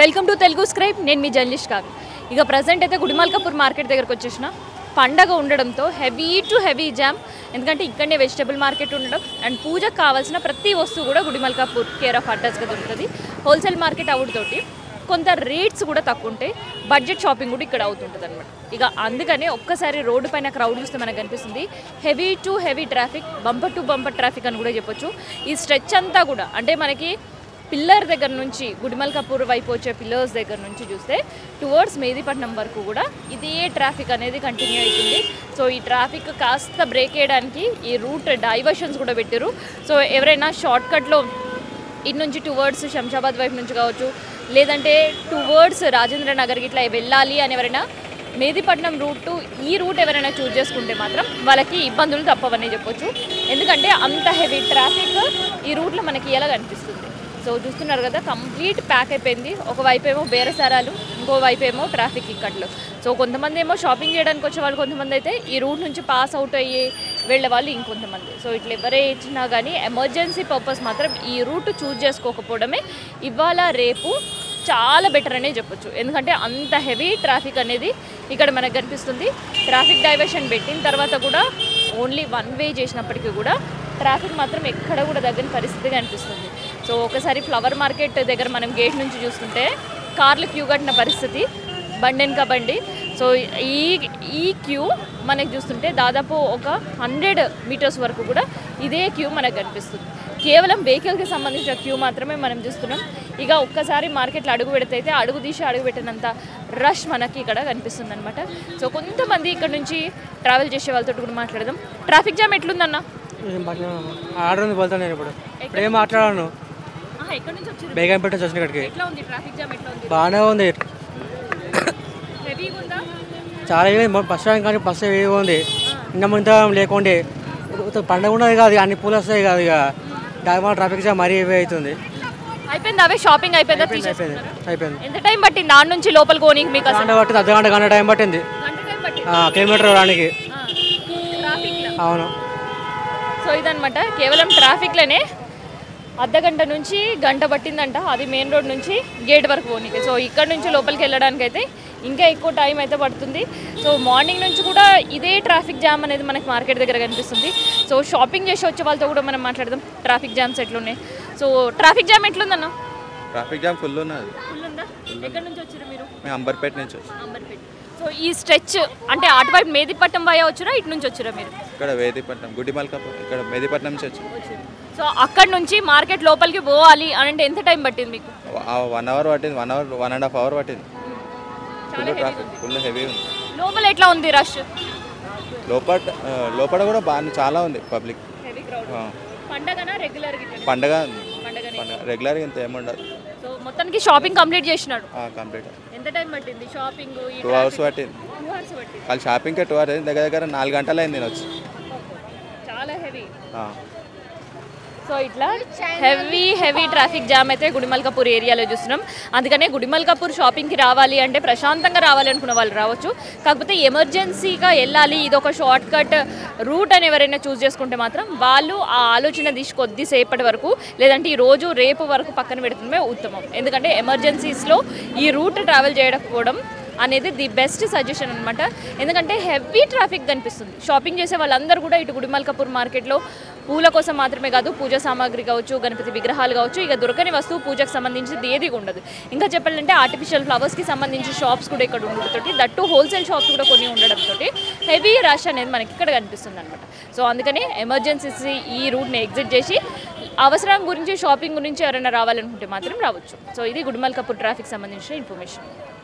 Welcome to Telugu scribe. నేను మీ journalist కాదు. ఇక ప్రజెంట్ అయితే గుడిమల్కాపూర్ మార్కెట్ దగ్గరకు వచ్చేసిన. పండగ ఉండడంతో హెవీ టు హెవీ జామ్. ఎందుకంటే ఇక్కడనే వెజిటబుల్ మార్కెట్ ఉండడం అండ్ పూజకు కావాల్సిన ప్రతి వస్తువు కూడా గుడిమల్కాపూర్ కేర్ ఆఫ్ అడ్రస్గా దొరుకుతుంది. హోల్సేల్ మార్కెట్ అవుడుతోటి కొంత రేట్స్ కూడా తక్కువ ఉంటాయి. బడ్జెట్ షాపింగ్ కూడా ఇక్కడ అవుతుంటుంది అనమాట. ఇక అందుకనే ఒక్కసారి రోడ్డు పైన క్రౌడ్ చూస్తే మనకు కనిపిస్తుంది. Heavy to heavy traffic, bumper to bumper traffic అని కూడా చెప్పొచ్చు. ఈ స్ట్రెచ్ అంతా కూడా అంటే మనకి పిల్లర్ దగ్గర నుంచి గుడిమల్కాపూర్ వైపు వచ్చే పిల్లర్స్ దగ్గర నుంచి చూస్తే టువర్డ్స్ మెహదీపట్నం వరకు కూడా ఇదే ట్రాఫిక్ అనేది కంటిన్యూ అవుతుంది. సో ఈ ట్రాఫిక్ కాస్త బ్రేక్ చేయడానికి ఈ రూట్ డైవర్షన్స్ కూడా పెట్టారు. సో ఎవరైనా షార్ట్కట్లో ఇటు నుంచి టువర్డ్స్ శంషాబాద్ వైపు నుంచి కావచ్చు, లేదంటే టువర్డ్స్ రాజేంద్ర నగర్ ఇట్లా వెళ్ళాలి అని ఎవరైనా మెహదీపట్నం రూట్ ఈ రూట్ ఎవరైనా చూస్ చేసుకుంటే మాత్రం వాళ్ళకి ఇబ్బందులు తప్పవని చెప్పొచ్చు. ఎందుకంటే అంత హెవీ ట్రాఫిక్ ఈ రూట్లో మనకి ఎలా కనిపిస్తుంది. సో చూస్తున్నారు కదా, కంప్లీట్ ప్యాక్ అయిపోయింది. ఒకవైపు ఏమో బేరసారాలు, ఇంకోవైపు ఏమో ట్రాఫిక్ ఇక్కట్లు. సో కొంతమంది ఏమో షాపింగ్ చేయడానికి వచ్చే వాళ్ళు, కొంతమంది అయితే ఈ రూట్ నుంచి పాస్ అవుట్ అయ్యి వెళ్ళే వాళ్ళు ఇంకొంతమంది. సో ఇట్లా ఎవరే ఇచ్చినా కానీ ఎమర్జెన్సీ పర్పస్ మాత్రం ఈ రూట్ చూస్ చేసుకోకపోవడమే ఇవాళ రేపు చాలా బెటర్ అనే చెప్పొచ్చు. ఎందుకంటే అంత హెవీ ట్రాఫిక్ అనేది ఇక్కడ మనకు కనిపిస్తుంది. ట్రాఫిక్ డైవర్షన్ పెట్టిన తర్వాత కూడా ఓన్లీ వన్ వే చేసినప్పటికీ కూడా ట్రాఫిక్ మాత్రం ఎక్కడ కూడా దగ్గర పరిస్థితిగా అనిపిస్తుంది. సో ఒకసారి ఫ్లవర్ మార్కెట్ దగ్గర మనం గేట్ నుంచి చూస్తుంటే కార్లు క్యూ కట్టిన పరిస్థితి, బండెనక బండి. సో ఈ క్యూ మనకు చూస్తుంటే దాదాపు ఒక 100 మీటర్స్ వరకు కూడా ఇదే క్యూ మనకు కనిపిస్తుంది. కేవలం వెహికల్కి సంబంధించిన క్యూ మాత్రమే మనం చూస్తున్నాం. ఇక ఒక్కసారి మార్కెట్లో అడుగు పెడితే అయితే అడుగు తీసి అడుగు పెట్టినంత రష్ మనకి ఇక్కడ కనిపిస్తుంది అనమాట. సో కొంతమంది ఇక్కడ నుంచి ట్రావెల్ చేసే వాళ్ళతో కూడా మాట్లాడదాం. Traffic jam ఎట్లుందన్న? ఆర్డర్ ఉంది వెళ్తాను నేను ఇప్పుడు ఏం మాట్లాడాను. బేగంపేట వచ్చిన ఇక్కడికి బాగానే ఉంది. చాలా బస్ స్టాండ్ కానీ బస్సు హెవీగా ఉంది. నిన్న ముందు లేకుండే పండుగ ఉండదు కాదు, అన్ని పూలు వస్తాయి కాదు. ఇక దాని ట్రాఫిక్ జామ్ మరీ హెవీ అవుతుంది. అయిపోయింది అవే షాపింగ్ అయిపోయింది. ఎంత టైం పట్టింది దాని నుంచి లోపలికి పోనీకి? మీకు అర్ధగంట గంట టైం పట్టింది కిలోమీటర్ రావడానికి. అవును. సో ఇదనమాట, కేవలం ట్రాఫిక్లోనే అర్ధగంట నుంచి గంట పట్టిందంట. అది మెయిన్ రోడ్ నుంచి గేట్ వరకు పోనీకి. సో ఇక్కడ నుంచి లోపలికి వెళ్ళడానికి అయితే ఇంకా ఎక్కువ టైం అయితే పడుతుంది. సో మార్నింగ్ నుంచి కూడా ఇదే ట్రాఫిక్ జామ్ అనేది మనకి మార్కెట్ దగ్గర కనిపిస్తుంది. సో షాపింగ్ చేసి వచ్చే వాళ్ళతో కూడా మనం మాట్లాడదాం. ట్రాఫిక్ జామ్స్ ఎట్లున్నాయి? సో ట్రాఫిక్ జామ్ ఎట్లుందన్న? ట్రాఫిక్ జామ్ ఫుల్ ఉన్నది. ఫుల్ ఉందా? ఎక్కడి నుంచి వచ్చారు మీరు? మేము అంబర్పేట నుంచి వచ్చాం. అంబర్పేట. సో ఈ స్ట్రెచ్ అంటే అటువైపు మెహదీపట్నం వయా వచ్చారా, ఇటు నుంచి వచ్చారా మీరు? ఇక్కడ మెహదీపట్నం, గుడిమల్కాపూర్, ఇక్కడ మెహదీపట్నం నుంచి వచ్చాం. సో అక్కడ నుంచి మార్కెట్ లోపలికి పోవాలి అని అంటే ఎంత టైం పట్టింది మీకు? 1 అవర్ పట్టింది, 1.5 అవర్ పట్టింది. ఫుల్ ట్రాఫిక్, ఫుల్ హెవీ ఉంది. లోపల ఎట్లా ఉంది రష్? లోపల కూడా బాగా చాలా ఉంది పబ్లిక్. పండగ రెగ్యులర్ ఇంత ఏముండదు. సో మొత్తానికి షాపింగ్ కంప్లీట్ చేసినాడు. కంప్లీట్. ఎంత టైం పట్టింది షాపింగ్? 2 అవర్స్ పట్టింది. వాళ్ళు షాపింగ్కే 2 అవర్స్, దగ్గర 4 గంటలు అయింది నేను వచ్చి. చాలా హెవీ. సో ఇట్లా హెవీ ట్రాఫిక్ జామ్ అయితే గుడిమల్కాపూర్ ఏరియాలో చూస్తున్నాం. అందుకనే గుడిమల్కాపూర్ షాపింగ్కి రావాలి అంటే ప్రశాంతంగా రావాలి అనుకున్న వాళ్ళు రావచ్చు. కాకపోతే ఎమర్జెన్సీగా వెళ్ళాలి, ఇది ఒక షార్ట్ కట్ రూట్ అని ఎవరైనా చూస్ చేసుకుంటే మాత్రం వాళ్ళు ఆ ఆలోచన తీసి కొద్దిసేపటి వరకు, లేదంటే ఈ రోజు రేపు వరకు పక్కన పెడుతుందే ఉత్తమం. ఎందుకంటే ఎమర్జెన్సీస్లో ఈ రూట్ ట్రావెల్ చేయకపోవడం అనేది ది బెస్ట్ సజెషన్ అనమాట. ఎందుకంటే హెవీ ట్రాఫిక్ కనిపిస్తుంది. షాపింగ్ చేసే వాళ్ళందరూ కూడా ఇటు గుడిమల్కాపూర్ మార్కెట్లో పూల కోసం మాత్రమే కాదు, పూజా సామాగ్రి కావచ్చు, గణపతి విగ్రహాలు కావచ్చు, ఇక దొరకని వస్తువు పూజకు సంబంధించింది ఏది ఉండదు. ఇంకా చెప్పాలంటే ఆర్టిఫిషియల్ ఫ్లవర్స్కి సంబంధించి షాప్స్ కూడా ఇక్కడ ఉండడంతో, దట్టు హోల్సేల్ షాప్స్ కూడా కొన్ని ఉండడంతో హెవీ రష్ అనేది మనకి ఇక్కడ కనిపిస్తుంది అనమాట. సో అందుకని ఎమర్జెన్సీస్ ఈ రూట్ని ఎగ్జిట్ చేసి అవసరం గురించి, షాపింగ్ గురించి ఎవరైనా రావాలనుకుంటే మాత్రం రావచ్చు. సో ఇది గుడిమల్కాపూర్ ట్రాఫిక్ సంబంధించిన ఇన్ఫర్మేషన్.